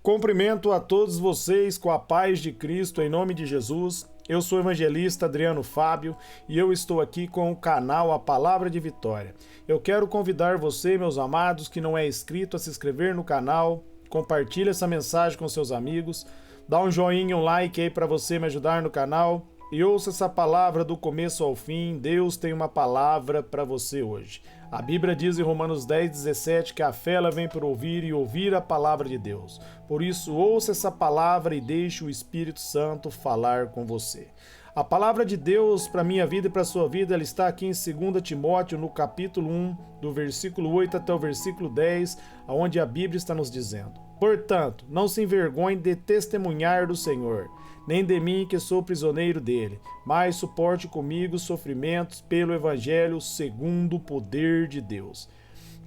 Cumprimento a todos vocês com a paz de Cristo, em nome de Jesus. Eu sou o evangelista Adriano Fábio e eu estou aqui com o canal A Palavra de Vitória. Eu quero convidar você, meus amados, que não é inscrito, a se inscrever no canal, compartilhe essa mensagem com seus amigos, dá um joinha, um like aí para você me ajudar no canal e ouça essa palavra do começo ao fim. Deus tem uma palavra para você hoje. A Bíblia diz em Romanos 10:17 que a fé ela vem por ouvir e ouvir a palavra de Deus. Por isso, ouça essa palavra e deixe o Espírito Santo falar com você. A palavra de Deus para a minha vida e para a sua vida, ela está aqui em 2 Timóteo, no capítulo 1, do versículo 8 até o versículo 10, onde a Bíblia está nos dizendo: Portanto, não se envergonhe de testemunhar do Senhor, nem de mim que sou prisioneiro dele, mas suporte comigo os sofrimentos pelo Evangelho segundo o poder de Deus,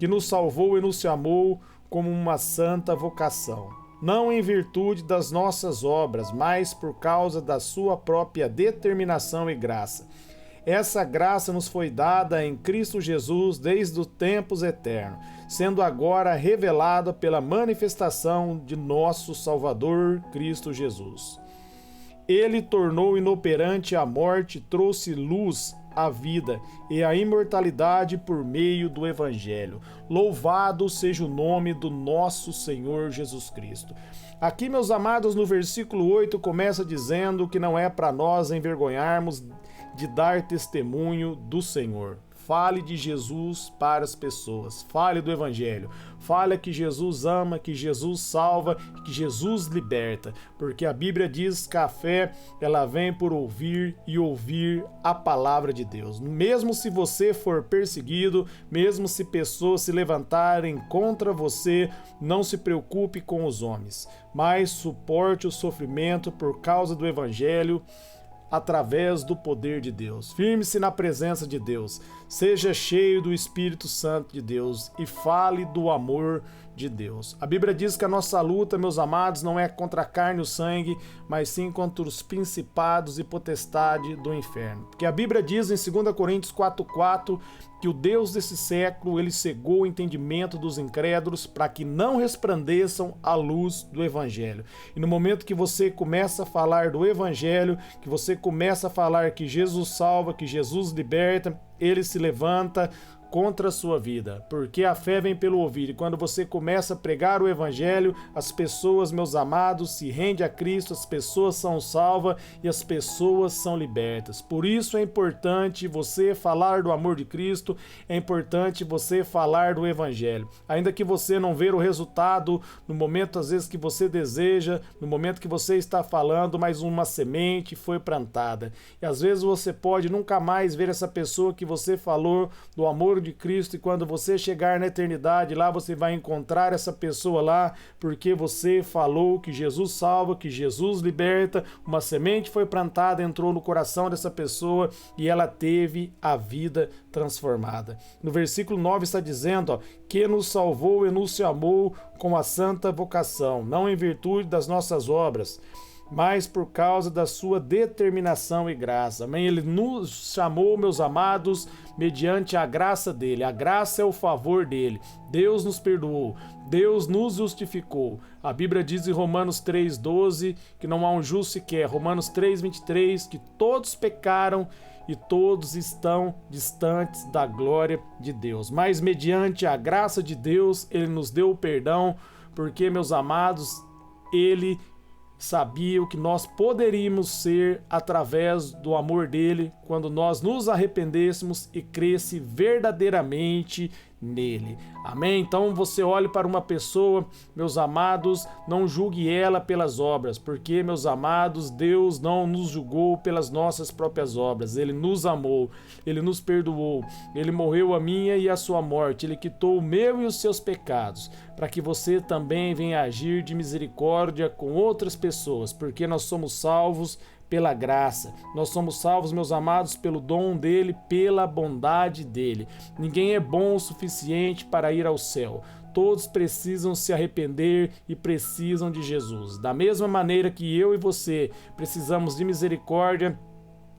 que nos salvou e nos chamou como uma santa vocação, não em virtude das nossas obras, mas por causa da sua própria determinação e graça. Essa graça nos foi dada em Cristo Jesus desde os tempos eternos, sendo agora revelada pela manifestação de nosso Salvador, Cristo Jesus. Ele tornou inoperante a morte, trouxe luz à vida e à imortalidade por meio do Evangelho. Louvado seja o nome do nosso Senhor Jesus Cristo. Aqui, meus amados, no versículo 8 começa dizendo que não é para nós envergonharmos de dar testemunho do Senhor. Fale de Jesus para as pessoas, fale do Evangelho, fale que Jesus ama, que Jesus salva, que Jesus liberta, porque a Bíblia diz que a fé ela vem por ouvir e ouvir a palavra de Deus. Mesmo se você for perseguido, mesmo se pessoas se levantarem contra você, não se preocupe com os homens, mas suporte o sofrimento por causa do Evangelho, através do poder de Deus. Firme-se na presença de Deus, seja cheio do Espírito Santo de Deus e fale do amor de Deus. A Bíblia diz que a nossa luta, meus amados, não é contra a carne e o sangue, mas sim contra os principados e potestade do inferno. Porque a Bíblia diz em 2 Coríntios 4:4 que o Deus desse século, ele cegou o entendimento dos incrédulos para que não resplandeçam a luz do Evangelho. E no momento que você começa a falar do Evangelho, que você começa a falar que Jesus salva, que Jesus liberta, ele se levanta contra a sua vida, porque a fé vem pelo ouvir, e quando você começa a pregar o Evangelho, as pessoas, meus amados, se rendem a Cristo, as pessoas são salvas e as pessoas são libertas. Por isso é importante você falar do amor de Cristo, é importante você falar do Evangelho, ainda que você não veja o resultado no momento às vezes que você deseja, no momento que você está falando, mas uma semente foi plantada, e às vezes você pode nunca mais ver essa pessoa que você falou do amor de Cristo, e quando você chegar na eternidade, lá você vai encontrar essa pessoa lá, porque você falou que Jesus salva, que Jesus liberta, uma semente foi plantada, entrou no coração dessa pessoa e ela teve a vida transformada. No versículo 9 está dizendo, que nos salvou e nos chamou com a santa vocação, não em virtude das nossas obras, mas por causa da sua determinação e graça. Amém? Ele nos chamou, meus amados, mediante a graça dele. A graça é o favor dele. Deus nos perdoou. Deus nos justificou. A Bíblia diz em Romanos 3:12 que não há um justo sequer. Romanos 3:23 que todos pecaram e todos estão distantes da glória de Deus. Mas mediante a graça de Deus, ele nos deu o perdão, porque, meus amados, ele sabia o que nós poderíamos ser através do amor dele quando nós nos arrependêssemos e cresce verdadeiramente nele. Amém? Então você olhe para uma pessoa, meus amados, não julgue ela pelas obras, porque, meus amados, Deus não nos julgou pelas nossas próprias obras. Ele nos amou, ele nos perdoou, ele morreu a minha e a sua morte, ele quitou o meu e os seus pecados, para que você também venha agir de misericórdia com outras pessoas, porque nós somos salvos pela graça. Nós somos salvos, meus amados, pelo dom dele, pela bondade dele. Ninguém é bom o suficiente para ir ao céu. Todos precisam se arrepender e precisam de Jesus. Da mesma maneira que eu e você precisamos de misericórdia,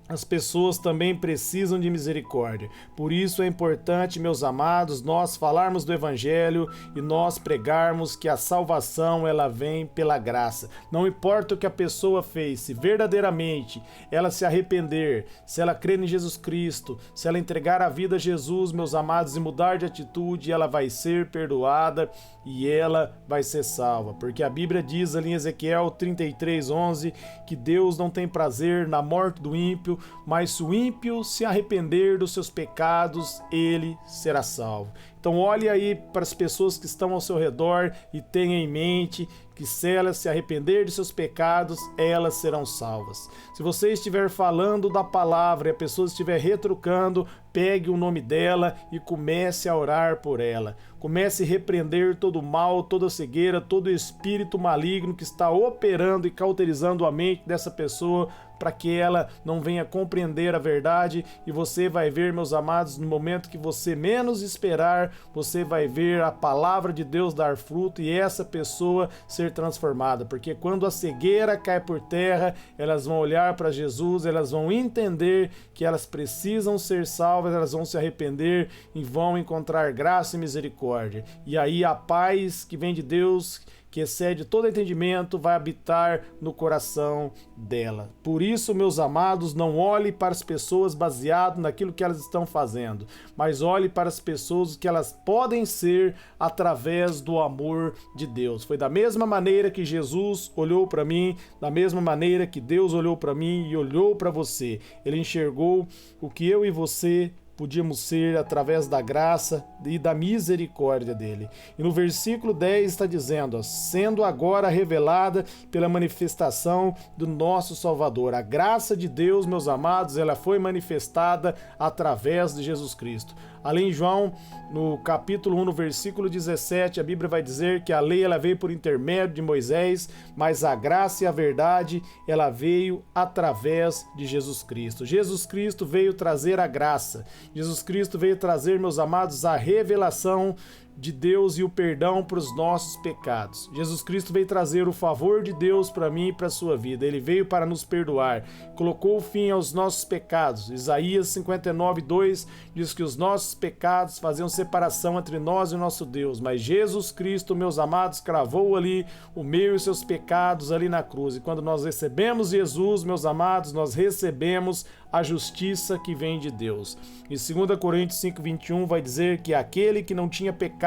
As pessoas também precisam de misericórdia. Por isso é importante, meus amados, nós falarmos do Evangelho e nós pregarmos que a salvação ela vem pela graça. Não importa o que a pessoa fez, se verdadeiramente ela se arrepender, se ela crer em Jesus Cristo, se ela entregar a vida a Jesus, meus amados, e mudar de atitude, ela vai ser perdoada e ela vai ser salva. Porque a Bíblia diz ali em Ezequiel 33:11 que Deus não tem prazer na morte do ímpio, mas se o ímpio se arrepender dos seus pecados, ele será salvo. Então olhe aí para as pessoas que estão ao seu redor e tenha em mente que se elas se arrepender de seus pecados, elas serão salvas. Se você estiver falando da palavra e a pessoa estiver retrucando, pegue o nome dela e comece a orar por ela. Comece a repreender todo o mal, toda a cegueira, todo o espírito maligno que está operando e cauterizando a mente dessa pessoa para que ela não venha compreender a verdade. E você vai ver, meus amados, no momento que você menos esperar, você vai ver a palavra de Deus dar fruto e essa pessoa ser transformada, porque quando a cegueira cai por terra, elas vão olhar para Jesus, elas vão entender que elas precisam ser salvas, elas vão se arrepender e vão encontrar graça e misericórdia. E aí a paz que vem de Deus, que excede todo entendimento, vai habitar no coração dela. Por isso, meus amados, não olhe para as pessoas baseado naquilo que elas estão fazendo, mas olhe para as pessoas que elas podem ser através do amor de Deus. Foi da mesma maneira que Jesus olhou para mim, da mesma maneira que Deus olhou para mim e olhou para você. Ele enxergou o que eu e você podíamos ser através da graça e da misericórdia dele. E no versículo 10 está dizendo, sendo agora revelada pela manifestação do nosso Salvador. A graça de Deus, meus amados, ela foi manifestada através de Jesus Cristo. Além de João, no capítulo 1, no versículo 17, a Bíblia vai dizer que a lei ela veio por intermédio de Moisés, mas a graça e a verdade ela veio através de Jesus Cristo. Jesus Cristo veio trazer a graça. Jesus Cristo veio trazer, meus amados, a revelação de Deus e o perdão para os nossos pecados. Jesus Cristo veio trazer o favor de Deus para mim e para a sua vida. Ele veio para nos perdoar, colocou fim aos nossos pecados. Isaías 59:2 diz que os nossos pecados faziam separação entre nós e o nosso Deus, mas Jesus Cristo, meus amados, cravou ali o meu e os seus pecados ali na cruz. E quando nós recebemos Jesus, meus amados, nós recebemos a justiça que vem de Deus. E 2 Coríntios 5:21 vai dizer que aquele que não tinha pecado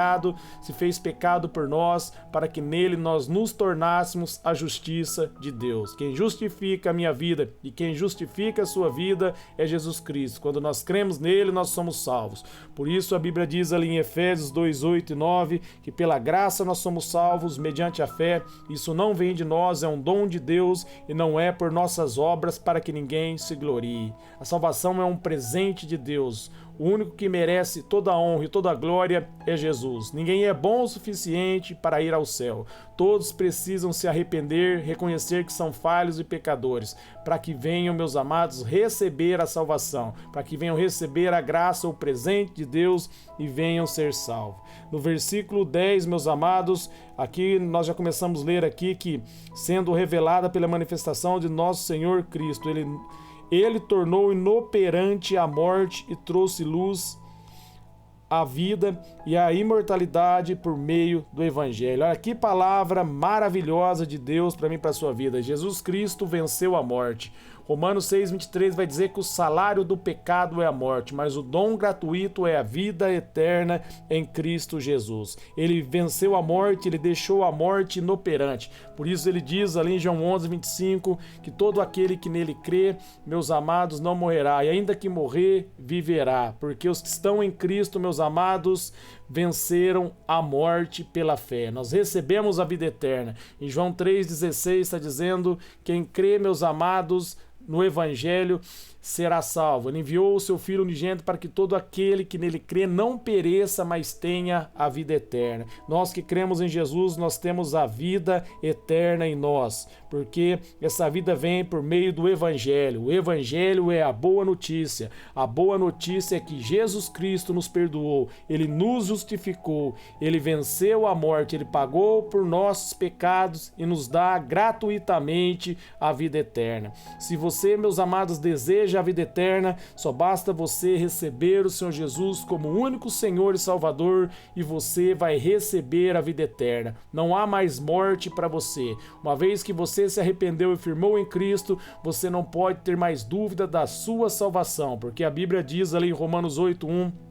se fez pecado por nós, para que nele nós nos tornássemos a justiça de Deus. Quem justifica a minha vida e quem justifica a sua vida é Jesus Cristo. Quando nós cremos nele, nós somos salvos. Por isso a Bíblia diz ali em Efésios 2:8 e 9 que pela graça nós somos salvos mediante a fé. Isso não vem de nós, é um dom de Deus e não é por nossas obras para que ninguém se glorie. A salvação é um presente de Deus. O único que merece toda a honra e toda a glória é Jesus. Ninguém é bom o suficiente para ir ao céu. Todos precisam se arrepender, reconhecer que são falhos e pecadores, para que venham, meus amados, receber a salvação, para que venham receber a graça, o presente de Deus e venham ser salvos. No versículo 10, meus amados, aqui nós já começamos a ler aqui que, sendo revelada pela manifestação de nosso Senhor Cristo, Ele tornou inoperante a morte e trouxe luz à vida e à imortalidade por meio do Evangelho. Olha que palavra maravilhosa de Deus para mim e para a sua vida. Jesus Cristo venceu a morte. Romanos 6:23 vai dizer que o salário do pecado é a morte, mas o dom gratuito é a vida eterna em Cristo Jesus. Ele venceu a morte, ele deixou a morte inoperante. Por isso ele diz ali em João 11:25 que todo aquele que nele crê, meus amados, não morrerá, e ainda que morrer, viverá. Porque os que estão em Cristo, meus amados, venceram a morte pela fé. Nós recebemos a vida eterna. Em João 3,16 está dizendo: quem crê, meus amados, no Evangelho será salvo. Ele enviou o seu Filho unigênito para que todo aquele que nele crê não pereça, mas tenha a vida eterna. Nós que cremos em Jesus, nós temos a vida eterna em nós, porque essa vida vem por meio do Evangelho. O Evangelho é a boa notícia. A boa notícia é que Jesus Cristo nos perdoou, Ele nos justificou, Ele venceu a morte, Ele pagou por nossos pecados e nos dá gratuitamente a vida eterna. Se você você, meus amados, deseja a vida eterna, só basta você receber o Senhor Jesus como único Senhor e Salvador e você vai receber a vida eterna. Não há mais morte para você. Uma vez que você se arrependeu e firmou em Cristo, você não pode ter mais dúvida da sua salvação, porque a Bíblia diz ali em Romanos 8:1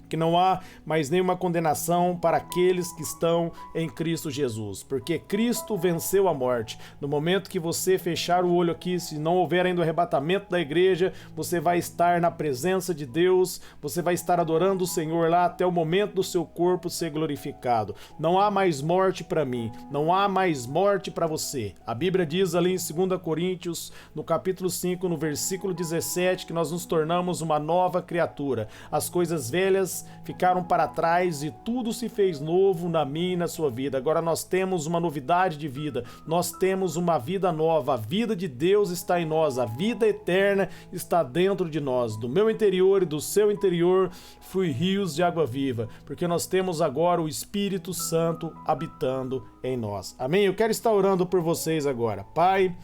que não há mais nenhuma condenação para aqueles que estão em Cristo Jesus, porque Cristo venceu a morte. No momento que você fechar o olho aqui, se não houver ainda o arrebatamento da igreja, você vai estar na presença de Deus, você vai estar adorando o Senhor lá até o momento do seu corpo ser glorificado. Não há mais morte para mim, não há mais morte para você. A Bíblia diz ali em 2 Coríntios, no capítulo 5, no versículo 17, que nós nos tornamos uma nova criatura. As coisas velhas ficaram para trás e tudo se fez novo na minha e na sua vida. Agora nós temos uma novidade de vida, nós temos uma vida nova, a vida de Deus está em nós, a vida eterna está dentro de nós. Do meu interior e do seu interior flui rios de água viva, porque nós temos agora o Espírito Santo habitando em nós. Amém? Eu quero estar orando por vocês agora. Pai,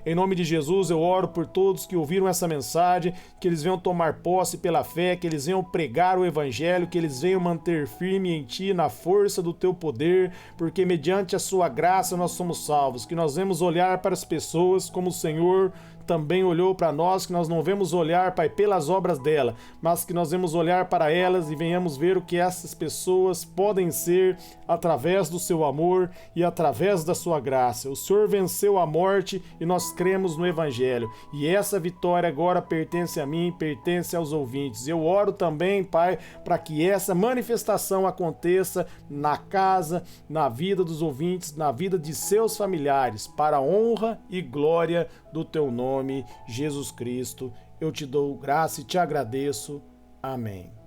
em nome de Jesus, eu oro por todos que ouviram essa mensagem, que eles venham tomar posse pela fé, que eles venham pregar o Evangelho, que eles venham manter firme em Ti, na força do Teu poder, porque mediante a Sua graça nós somos salvos, que nós vemos olhar para as pessoas como o Senhor também olhou para nós, que nós não vemos olhar, Pai, pelas obras dela, mas que nós vemos olhar para elas e venhamos ver o que essas pessoas podem ser através do Seu amor e através da Sua graça. O Senhor venceu a morte e nós cremos no Evangelho. E essa vitória agora pertence a mim, pertence aos ouvintes. Eu oro também, Pai, para que essa manifestação aconteça na casa, na vida dos ouvintes, na vida de seus familiares, para a honra e glória do Teu nome, Jesus Cristo. Eu te dou graça e te agradeço. Amém.